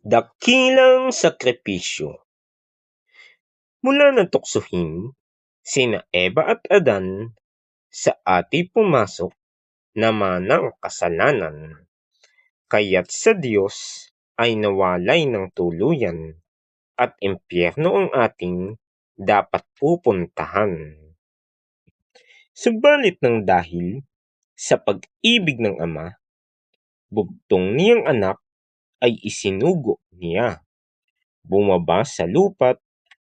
Dakilang sakripisyo. Mula ng tuksohin, sina Eva at Adan sa ati pumasok naman ng kasalanan, kaya't sa Diyos ay nawalay ng tuluyan at impyerno ang ating dapat pupuntahan. Subalit nang dahil sa pag-ibig ng Ama, bugtong niyang anak ay isinugo niya. Bumaba sa lupa't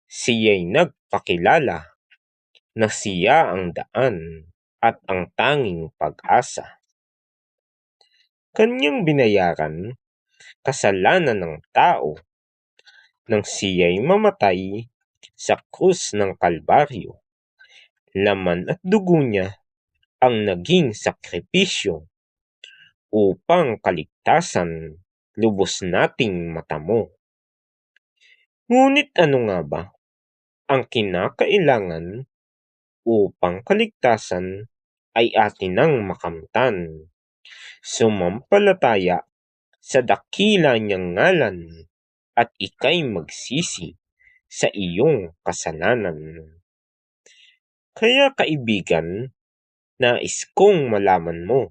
siya'y nagpakilala na siya ang daan at ang tanging pag-asa. Kanyang binayaran kasalanan ng tao nang siya'y mamatay sa krus ng Kalbaryo. Laman at dugo niya ang naging sakripisyo upang kaligtasan lubos nating matamo. Ngunit ano nga ba ang kinakailangan upang kaligtasan ay atin nang makamtan? Sumampalataya sa dakila niyang ngalan at ika'y magsisi sa iyong kasalanan. Kaya kaibigan, nais kong malaman mo,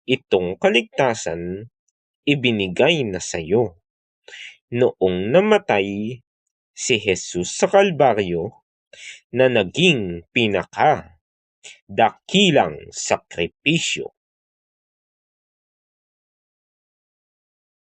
itong kaligtasan ibinigay na sa iyo noong namatay si Jesus sa Kalbaryo na naging dakilang sakripisyo.